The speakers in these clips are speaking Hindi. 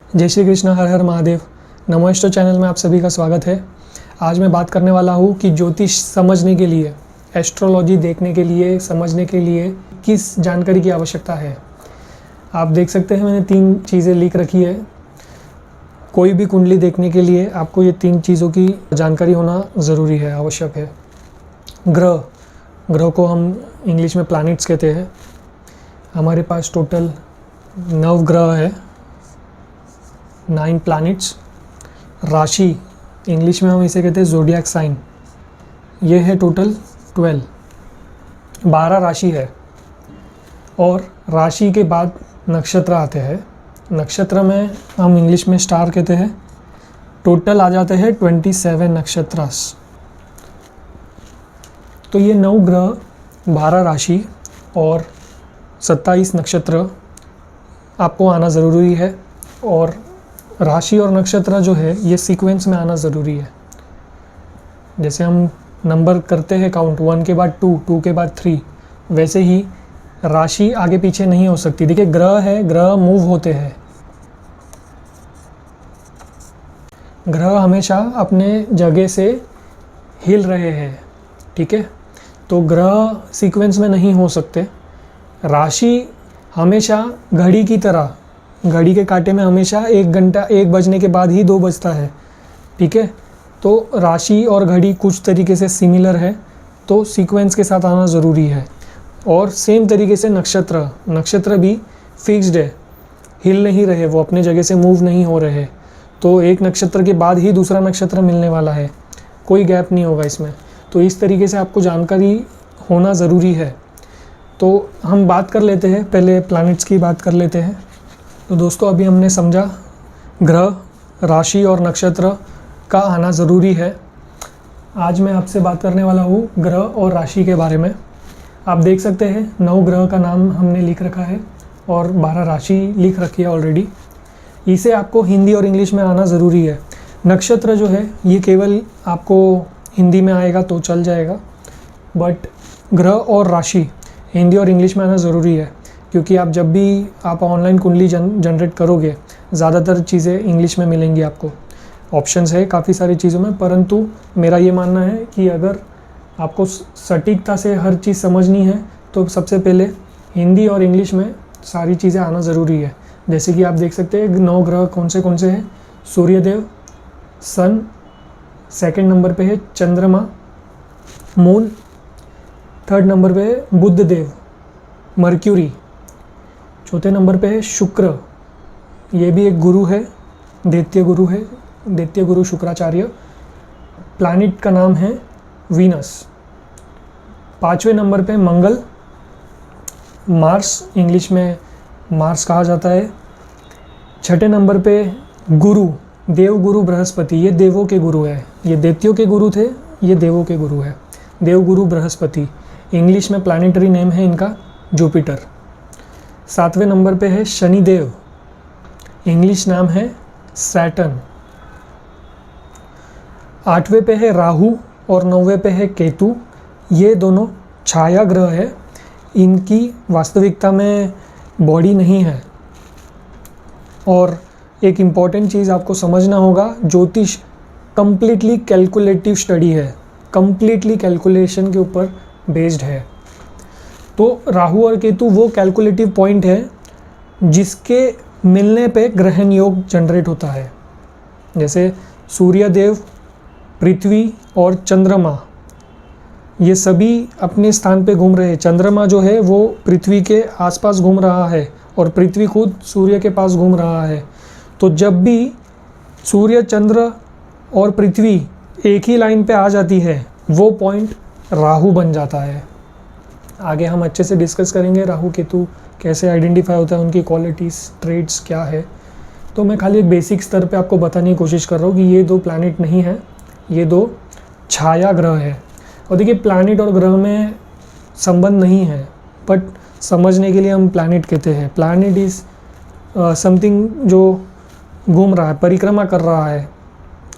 जय श्री कृष्ण, हर हर महादेव। नमोस्टो चैनल में आप सभी का स्वागत है। आज मैं बात करने वाला हूँ कि ज्योतिष समझने के लिए, एस्ट्रोलॉजी देखने के लिए, समझने के लिए किस जानकारी की आवश्यकता है। आप देख सकते हैं मैंने 3 चीज़ें लिख रखी है। कोई भी कुंडली देखने के लिए आपको ये 3 चीज़ों की जानकारी होना ज़रूरी है, आवश्यक है। ग्रह को हम इंग्लिश में प्लैनेट्स कहते हैं। हमारे पास टोटल 9 ग्रह है, 9 प्लैनेट्स। राशि इंग्लिश में हम इसे कहते हैं ज़ोडिएक साइन, ये है टोटल 12 राशि है। और राशि के बाद नक्षत्र आते हैं। नक्षत्र में हम इंग्लिश में स्टार कहते हैं। टोटल आ जाते हैं 27 नक्षत्रस। तो ये 9 ग्रह, 12 राशि और 27 नक्षत्र आपको आना ज़रूरी है। और राशि और नक्षत्र जो है ये सीक्वेंस में आना ज़रूरी है। जैसे हम नंबर करते हैं काउंट, 1 के बाद 2, 2 के बाद 3, वैसे ही राशि आगे पीछे नहीं हो सकती। देखिए ग्रह है, ग्रह मूव होते हैं। ग्रह हमेशा अपने जगह से हिल रहे हैं, ठीक है। तो ग्रह सीक्वेंस में नहीं हो सकते। राशि हमेशा घड़ी की तरह, घड़ी के कांटे में हमेशा 1 घंटा 1 बजने के बाद ही 2 बजता है, ठीक है। तो राशि और घड़ी कुछ तरीके से सिमिलर है, तो सीक्वेंस के साथ आना ज़रूरी है। और सेम तरीके से नक्षत्र भी फिक्स्ड है, हिल नहीं रहे, वो अपने जगह से मूव नहीं हो रहे। तो एक नक्षत्र के बाद ही दूसरा नक्षत्र मिलने वाला है, कोई गैप नहीं होगा इसमें। तो इस तरीके से आपको जानकारी होना ज़रूरी है। तो हम बात कर लेते हैं, पहले प्लैनेट्स की बात कर लेते हैं। तो दोस्तों अभी हमने समझा ग्रह, राशि और नक्षत्र का आना ज़रूरी है। आज मैं आपसे बात करने वाला हूँ ग्रह और राशि के बारे में। आप देख सकते हैं 9 ग्रह का नाम हमने लिख रखा है और 12 राशि लिख रखी है ऑलरेडी। इसे आपको हिंदी और इंग्लिश में आना ज़रूरी है। नक्षत्र जो है ये केवल आपको हिंदी में आएगा तो चल जाएगा, बट ग्रह और राशि हिंदी और इंग्लिश में आना ज़रूरी है। क्योंकि आप जब भी आप ऑनलाइन कुंडली जनरेट करोगे, ज़्यादातर चीज़ें इंग्लिश में मिलेंगी आपको। ऑप्शंस है काफ़ी सारी चीज़ों में, परंतु मेरा ये मानना है कि अगर आपको सटीकता से हर चीज़ समझनी है तो सबसे पहले हिंदी और इंग्लिश में सारी चीज़ें आना ज़रूरी है। जैसे कि आप देख सकते हैं 9 ग्रह कौन से हैं। सूर्यदेव, सन, 2nd नंबर पे है चंद्रमा, मून, 3rd नंबर पे है बुध देव, मर्क्यूरी, 4थे नंबर पे है शुक्र, ये भी एक गुरु है, दैत्य गुरु है, दैत्य गुरु शुक्राचार्य। प्लैनेट का नाम है वीनस। 5वें नंबर पे मंगल, मार्स, इंग्लिश में मार्स कहा जाता है। 6ठे नंबर पे गुरु, देव गुरु बृहस्पति, ये देवों के गुरु है। ये दैत्यों के गुरु थे, ये देवों के गुरु है। देव गुरु बृहस्पति, इंग्लिश में प्लैनेटरी नेम है इनका जुपिटर। 7वें नंबर पे है शनिदेव, इंग्लिश नाम है सैटर्न। 8वें पे है राहु और 9वें पे है केतु। ये दोनों छाया ग्रह है, इनकी वास्तविकता में बॉडी नहीं है। और एक इम्पॉर्टेंट चीज़ आपको समझना होगा, ज्योतिष कम्प्लीटली कैलकुलेटिव स्टडी है, कम्प्लीटली कैलकुलेशन के ऊपर बेस्ड है। तो राहु और केतु वो कैलकुलेटिव पॉइंट है जिसके मिलने पे ग्रहण योग जनरेट होता है। जैसे सूर्यदेव, पृथ्वी और चंद्रमा, ये सभी अपने स्थान पे घूम रहे हैं। चंद्रमा जो है वो पृथ्वी के आसपास घूम रहा है और पृथ्वी खुद सूर्य के पास घूम रहा है। तो जब भी सूर्य, चंद्र और पृथ्वी एक ही लाइन पे आ जाती है, वो पॉइंट राहु बन जाता है। आगे हम अच्छे से डिस्कस करेंगे राहु केतु कैसे आइडेंटिफाई होता है, उनकी क्वालिटीज़, ट्रेड्स क्या है। तो मैं खाली एक बेसिक स्तर पे आपको बताने की कोशिश कर रहा हूँ कि ये 2 प्लैनेट नहीं है, ये 2 छाया ग्रह है। और देखिए प्लैनेट और ग्रह में संबंध नहीं है, बट समझने के लिए हम प्लैनेट कहते हैं। प्लैनेट इज़ समथिंग जो घूम रहा है, परिक्रमा कर रहा है,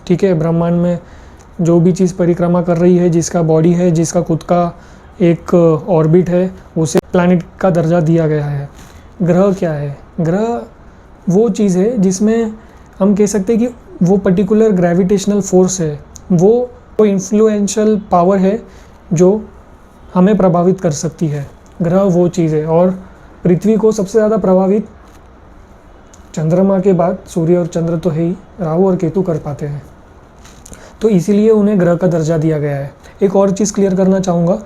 ठीक है। ब्रह्मांड में जो भी चीज़ परिक्रमा कर रही है, जिसका बॉडी है, जिसका खुद का एक ऑर्बिट है, उसे प्लैनेट का दर्जा दिया गया है। ग्रह क्या है? ग्रह वो चीज़ है जिसमें हम कह सकते हैं कि वो पर्टिकुलर ग्रेविटेशनल फोर्स है, वो इन्फ्लुएंशियल पावर है जो हमें प्रभावित कर सकती है। ग्रह वो चीज़ है, और पृथ्वी को सबसे ज़्यादा प्रभावित चंद्रमा के बाद सूर्य और चंद्र तो है ही, राहु और केतु कर पाते हैं, तो इसीलिए उन्हें ग्रह का दर्जा दिया गया है। एक और चीज़ क्लियर करना चाहूँगा,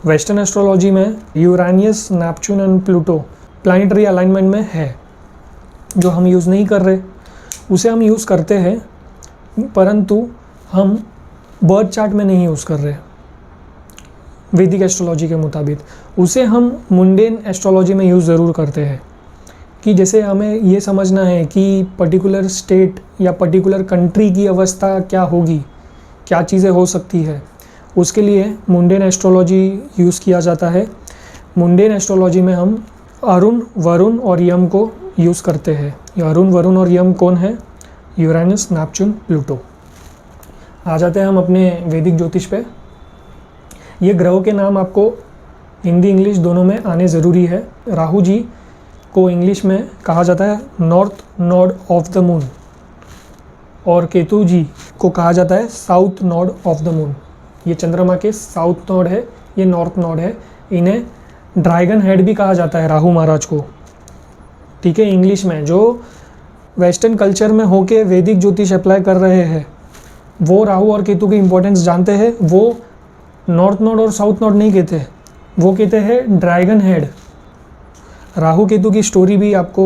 वेस्टर्न एस्ट्रोलॉजी में Uranus, Neptune and Pluto planetary alignment में है, जो हम यूज़ नहीं कर रहे, उसे हम यूज़ करते हैं, परंतु हम बर्थ चार्ट में नहीं यूज़ कर रहे। वैदिक एस्ट्रोलॉजी के मुताबिक उसे हम मुंडेन एस्ट्रोलॉजी में यूज़ ज़रूर करते हैं, कि जैसे हमें ये समझना है कि पर्टिकुलर स्टेट या पर्टिकुलर कंट्री की अवस्था क्या होगी, क्या चीज़ें हो सकती है, उसके लिए मुंडेन एस्ट्रोलॉजी यूज़ किया जाता है। मुंडेन एस्ट्रोलॉजी में हम अरुण, वरुण और यम को यूज़ करते हैं। ये अरुण, वरुण और यम कौन है? Uranus, Neptune, Pluto. आ जाते हैं हम अपने वैदिक ज्योतिष पे। ये ग्रहों के नाम आपको हिंदी इंग्लिश दोनों में आने ज़रूरी है। राहु जी को इंग्लिश में कहा जाता है north node of the moon, और केतु जी को कहा जाता है south node of the moon. ये चंद्रमा के साउथ नोड है, ये नॉर्थ नोड है। इन्हें ड्रैगन हेड भी कहा जाता है राहु महाराज को, ठीक है। इंग्लिश में जो वेस्टर्न कल्चर में होके वैदिक ज्योतिष अप्लाई कर रहे हैं, वो राहु और केतु की इंपॉर्टेंस जानते हैं। वो नॉर्थ नोड और साउथ नोड नहीं कहते, वो कहते हैं ड्रैगन हेड। राहु केतु की स्टोरी भी आपको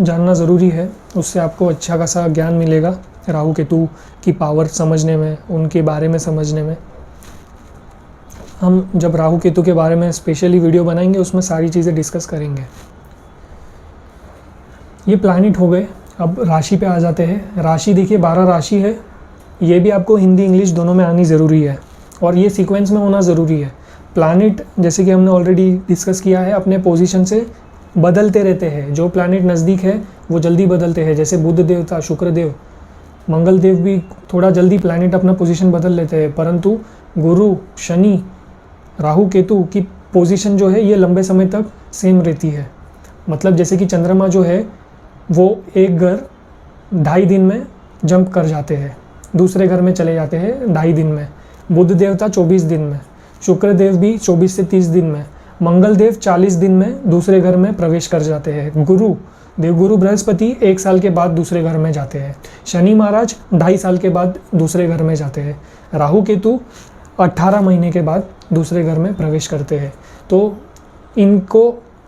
जानना ज़रूरी है, उससे आपको अच्छा खासा ज्ञान मिलेगा राहु केतु की पावर समझने में, उनके बारे में समझने में। हम जब राहु केतु के बारे में स्पेशली वीडियो बनाएंगे, उसमें सारी चीज़ें डिस्कस करेंगे। ये प्लैनेट हो गए, अब राशि पे आ जाते हैं। राशि देखिए 12 राशि है, ये भी आपको हिंदी इंग्लिश दोनों में आनी ज़रूरी है, और ये सीक्वेंस में होना ज़रूरी है। प्लैनेट जैसे कि हमने ऑलरेडी डिस्कस किया है, अपने पोजीशन से बदलते रहते हैं। जो प्लैनेट नज़दीक है वो जल्दी बदलते हैं, जैसे बुध देवता, शुक्र देव, मंगल देव भी थोड़ा जल्दी प्लैनेट अपना पोजीशन बदल लेते हैं, परंतु गुरु, शनि, राहु केतु की पोजीशन जो है ये लंबे समय तक सेम रहती है। मतलब जैसे कि चंद्रमा जो है वो एक घर 2.5 दिन में जंप कर जाते हैं, दूसरे घर में चले जाते हैं 2.5 दिन में। बुध देवता 24 दिन में, शुक्र देव भी 24 से 30 दिन में, मंगल देव 40 दिन में दूसरे घर में प्रवेश कर जाते हैं। गुरु, देवगुरु बृहस्पति 1 साल के बाद दूसरे घर में जाते हैं। शनि महाराज 2.5 साल के बाद दूसरे घर में जाते हैं। राहु केतु 18 महीने के बाद दूसरे घर में प्रवेश करते हैं। तो इनको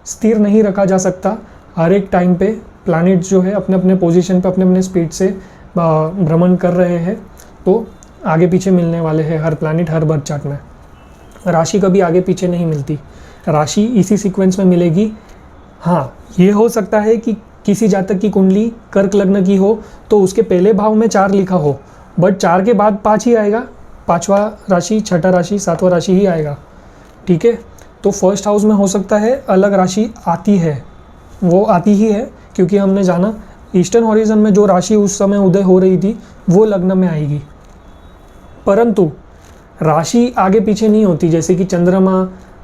स्थिर नहीं रखा जा सकता, हर एक टाइम पे प्लैनेट जो है अपने अपने पोजीशन पे अपने अपने स्पीड से भ्रमण कर रहे हैं, तो आगे पीछे मिलने वाले हैं हर प्लैनेट हर बर्थ चार्ट में। राशि कभी आगे पीछे नहीं मिलती, राशि इसी सीक्वेंस में मिलेगी। हाँ, ये हो सकता है कि किसी जातक की कुंडली कर्क लग्न की हो तो उसके पहले भाव में 4 लिखा हो, बट 4 के बाद 5 ही आएगा, 5वां राशि, 6ठा राशि, 7वां राशि ही आएगा, ठीक है। तो फर्स्ट हाउस में हो सकता है अलग राशि आती है, वो आती ही है, क्योंकि हमने जाना ईस्टर्न हॉरिजन में जो राशि उस समय उदय हो रही थी वो लग्न में आएगी, परंतु राशि आगे पीछे नहीं होती। जैसे कि चंद्रमा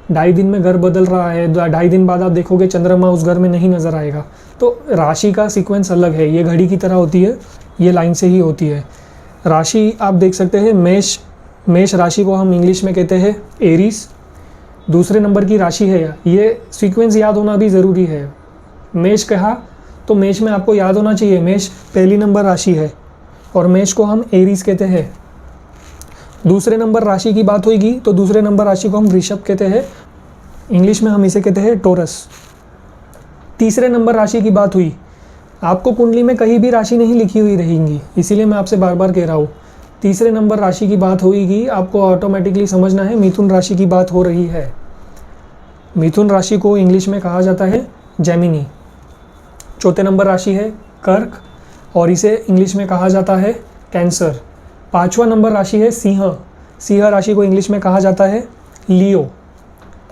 2.5 दिन में घर बदल रहा है, 2.5 दिन बाद आप देखोगे चंद्रमा उस घर में नहीं नज़र आएगा। तो राशि का सीक्वेंस अलग है, ये घड़ी की तरह होती है, ये लाइन से ही होती है। राशि आप देख सकते हैं, मेष राशि को हम इंग्लिश में कहते हैं एरीज, दूसरे नंबर की राशि है। ये सीक्वेंस याद होना भी ज़रूरी है। मेष कहा तो मेष में आपको याद होना चाहिए, मेष पहली नंबर राशि है और मेष को हम एरीज कहते हैं। दूसरे नंबर राशि की बात होगी तो दूसरे नंबर राशि को हम वृषभ कहते हैं, इंग्लिश में हम इसे कहते हैं टोरस। तीसरे नंबर राशि की बात हुई, आपको कुंडली में कहीं भी राशि नहीं लिखी हुई रहेंगी, इसीलिए मैं आपसे बार बार कह रहा हूँ, तीसरे नंबर राशि की बात होगी, आपको ऑटोमेटिकली समझना है मिथुन राशि की बात हो रही है। मिथुन राशि को इंग्लिश में कहा जाता है जेमिनी। चौथे नंबर राशि है कर्क और इसे इंग्लिश में कहा जाता है कैंसर। 5वां नंबर राशि है सिंह, सिंह राशि को इंग्लिश में कहा जाता है लियो।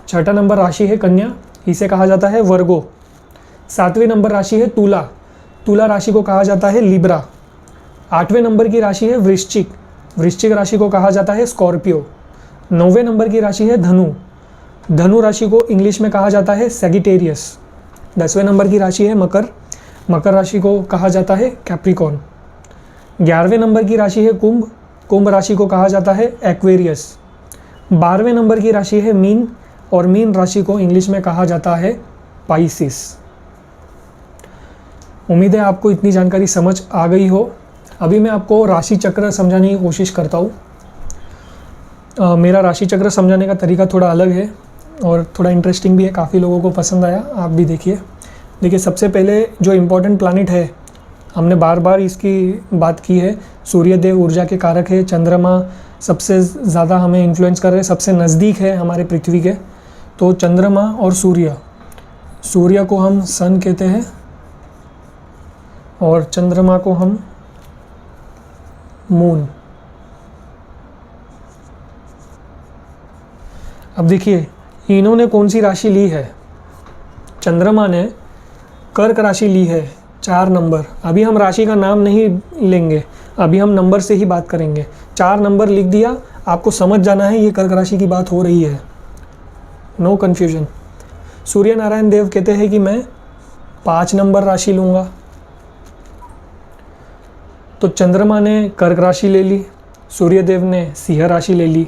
6ठा नंबर राशि है कन्या, इसे कहा जाता है वर्गो। 7वें नंबर राशि है तुला, तुला राशि को कहा जाता है लिब्रा। 8वें नंबर की राशि है वृश्चिक, वृश्चिक राशि को कहा जाता है स्कॉर्पियो। 9वें नंबर की राशि है धनु, धनु राशि को इंग्लिश में कहा जाता है सैगिटेरियस। 10वें नंबर की राशि है मकर, मकर राशि को कहा जाता है कैप्रिकॉर्न। 11वें नंबर की राशि है कुंभ, कुंभ राशि को कहा जाता है एक्वेरियस। 12वें नंबर की राशि है मीन, और मीन राशि को इंग्लिश में कहा जाता है पाइसिस। उम्मीद है आपको इतनी जानकारी समझ आ गई हो। अभी मैं आपको राशि चक्र समझाने की कोशिश करता हूँ। मेरा राशि चक्र समझाने का तरीका थोड़ा अलग है और थोड़ा इंटरेस्टिंग भी है, काफ़ी लोगों को पसंद आया, आप भी देखिए। देखिए, सबसे पहले जो इम्पोर्टेंट प्लैनेट है, हमने बार बार इसकी बात की है, सूर्यदेव ऊर्जा के कारक है। चंद्रमा सबसे ज़्यादा हमें इन्फ्लुएंस कर रहे हैं, सबसे नज़दीक है हमारे पृथ्वी के। तो चंद्रमा और सूर्य, सूर्य को हम सन कहते हैं और चंद्रमा को हम मून। अब देखिए, इन्होंने कौन सी राशि ली है। चंद्रमा ने कर्क राशि ली है, 4 नंबर। अभी हम राशि का नाम नहीं लेंगे, अभी हम नंबर से ही बात करेंगे। 4 नंबर लिख दिया, आपको समझ जाना है ये कर्क राशि की बात हो रही है, नो कन्फ्यूजन। सूर्य नारायण देव कहते हैं कि मैं 5 नंबर राशि लूँगा। तो चंद्रमा ने कर्क राशि ले ली, सूर्यदेव ने सिंह राशि ले ली।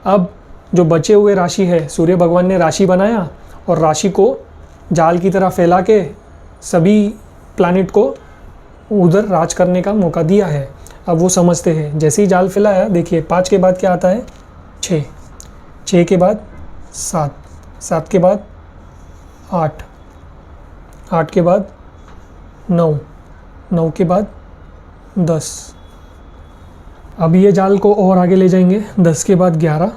अब जो बचे हुए राशि है, सूर्य भगवान ने राशि बनाया और राशि को जाल की तरह फैला के सभी प्लैनेट को उधर राज करने का मौका दिया है। अब वो समझते हैं, जैसे ही जाल फैलाया, देखिए 5 के बाद क्या आता है, 6, 6 के बाद 7, 7 के बाद 8, 8 के बाद 9, 9 के बाद 10। अब ये जाल को और आगे ले जाएंगे, 10 के बाद 11,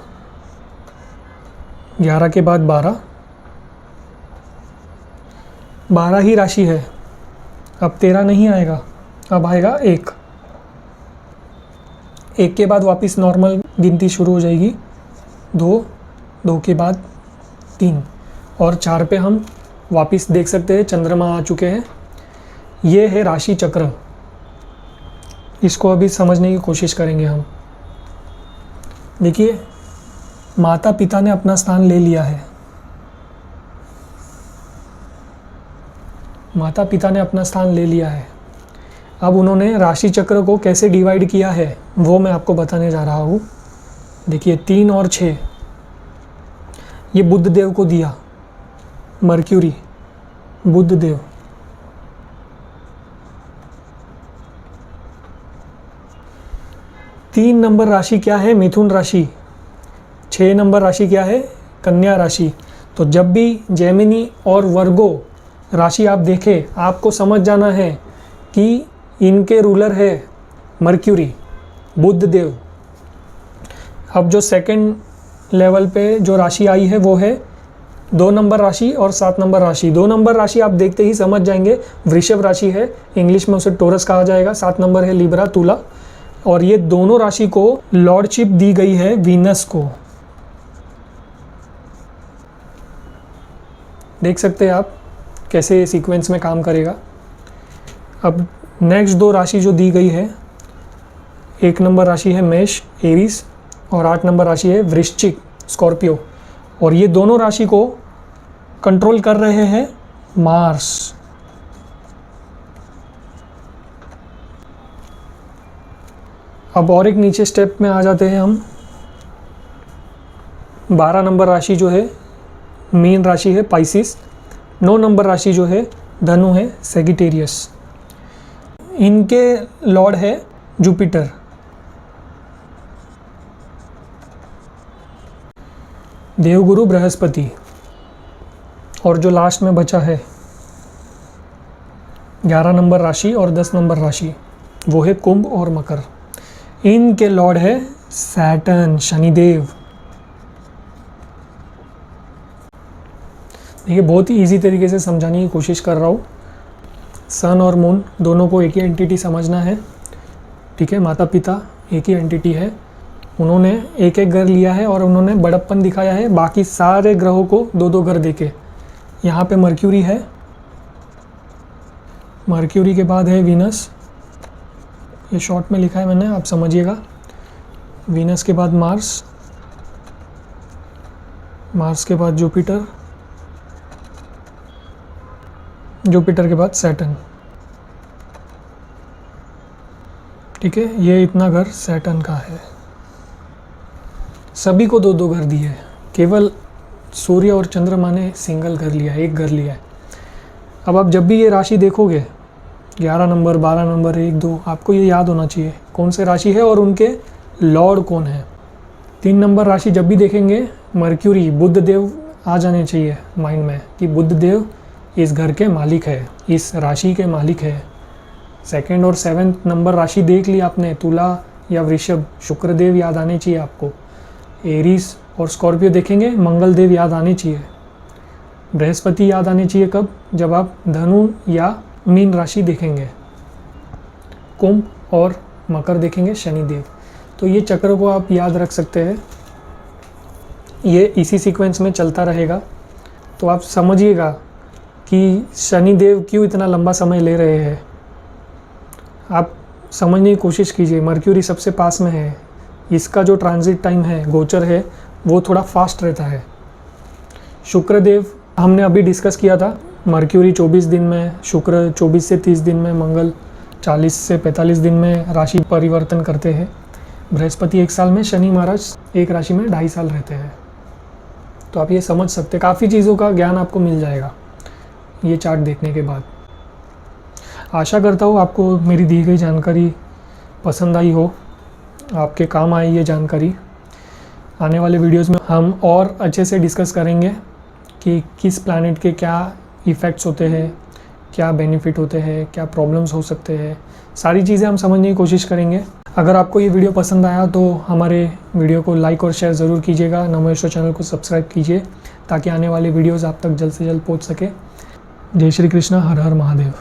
11 के बाद 12, 12 ही राशि है। अब 13 नहीं आएगा, अब आएगा 1, 1 के बाद वापस नॉर्मल गिनती शुरू हो जाएगी, 2, 2 के बाद 3 और 4 पे हम वापस देख सकते हैं चंद्रमा आ चुके हैं। ये है राशि चक्र, इसको अभी समझने की कोशिश करेंगे हम। देखिए, माता पिता ने अपना स्थान ले लिया है, माता पिता ने अपना स्थान ले लिया है। अब उन्होंने राशि चक्र को कैसे डिवाइड किया है वो मैं आपको बताने जा रहा हूँ। देखिए, 3 और 6 ये बुध देव को दिया, मर्क्यूरी, बुध देव। तीन नंबर राशि क्या है, मिथुन राशि। 6 नंबर राशि क्या है, कन्या राशि। तो जब भी जेमिनी और वर्गो राशि आप देखें, आपको समझ जाना है कि इनके रूलर है मर्क्यूरी, बुध देव। अब जो सेकंड लेवल पे जो राशि आई है वो है 2 नंबर राशि और 7 नंबर राशि। 2 नंबर राशि आप देखते ही समझ जाएंगे, वृषभ राशि है, इंग्लिश में उसे टोरस कहा जाएगा। 7 नंबर है लिब्रा, तुला। और ये दोनों राशि को लॉर्डशिप दी गई है वीनस को। देख सकते हैं आप कैसे सीक्वेंस में काम करेगा। अब नेक्स्ट 2 राशि जो दी गई है, 1 नंबर राशि है मेष, एरीज, और 8 नंबर राशि है वृश्चिक, स्कॉर्पियो। और ये दोनों राशि को कंट्रोल कर रहे हैं मार्स। अब और एक नीचे स्टेप में आ जाते हैं हम। 12 नंबर राशि जो है मीन राशि है, पाइसिस। 9 नंबर राशि जो है धनु है, सेगिटेरियस। इनके लॉर्ड है जुपिटर। देवगुरु बृहस्पति। और जो लास्ट में बचा है 11 नंबर राशि और 10 नंबर राशि, वो है कुंभ और मकर। इनके लॉर्ड है सैटर्न, शनिदेव। देखिए, बहुत ही इजी तरीके से समझाने की कोशिश कर रहा हूँ। सन और मून दोनों को एक ही एंटिटी समझना है, ठीक है। माता पिता एक ही एंटिटी है, उन्होंने एक एक घर लिया है और उन्होंने बड़प्पन दिखाया है बाकी सारे ग्रहों को 2-2 घर देके। यहाँ पे मर्क्यूरी है, मर्क्यूरी के बाद है वीनस, ये शॉर्ट में लिखा है मैंने, आप समझिएगा। वीनस के बाद मार्स, मार्स के बाद जुपिटर, जुपिटर के बाद सैटर्न। ठीक है, ये इतना घर सैटर्न का है। सभी को 2-2 घर दिए हैं, केवल सूर्य और चंद्रमा ने सिंगल घर लिया है, एक घर लिया है। अब आप जब भी ये राशि देखोगे 11 नंबर 12 नंबर 1 2, आपको ये याद होना चाहिए कौन से राशि है और उनके लॉर्ड कौन है। 3 नंबर राशि जब भी देखेंगे मर्क्यूरी बुध देव आ जाने चाहिए माइंड में कि बुध देव इस घर के मालिक है, इस राशि के मालिक है। 2nd और 7th नंबर राशि देख ली आपने, तुला या वृषभ, शुक्र देव याद आने चाहिए आपको। एरीज और स्कॉर्पियो देखेंगे मंगल देव याद आने चाहिए। बृहस्पति याद आने चाहिए कब, जब आप धनु या मीन राशि देखेंगे। कुंभ और मकर देखेंगे शनिदेव। तो ये चक्र को आप याद रख सकते हैं, ये इसी सीक्वेंस में चलता रहेगा। तो आप समझिएगा कि शनिदेव क्यों इतना लंबा समय ले रहे हैं। आप समझने की कोशिश कीजिए, मर्क्यूरी सबसे पास में है, इसका जो ट्रांजिट टाइम है, गोचर है, वो थोड़ा फास्ट रहता है। शुक्रदेव हमने अभी डिस्कस किया था, मर्क्यूरी 24 दिन में, शुक्र 24 से 30 दिन में, मंगल 40 से 45 दिन में राशि परिवर्तन करते हैं। बृहस्पति 1 साल में, शनि महाराज एक राशि में 2.5 साल रहते हैं। तो आप ये समझ सकते हैं, काफ़ी चीज़ों का ज्ञान आपको मिल जाएगा ये चार्ट देखने के बाद। आशा करता हूँ आपको मेरी दी गई जानकारी पसंद आई हो, आपके काम आई ये जानकारी। आने वाले वीडियोस में हम और अच्छे से डिस्कस करेंगे कि किस प्लैनेट के क्या इफ़ेक्ट्स होते हैं, क्या बेनिफिट होते हैं, क्या प्रॉब्लम्स हो सकते हैं, सारी चीज़ें हम समझने की कोशिश करेंगे। अगर आपको ये वीडियो पसंद आया तो हमारे वीडियो को लाइक और शेयर ज़रूर कीजिएगा। नमोश्वर चैनल को सब्सक्राइब कीजिए ताकि आने वाले वीडियोज़ आप तक जल्द से जल्द पहुँच सके। जय श्री कृष्णा, हर हर महादेव।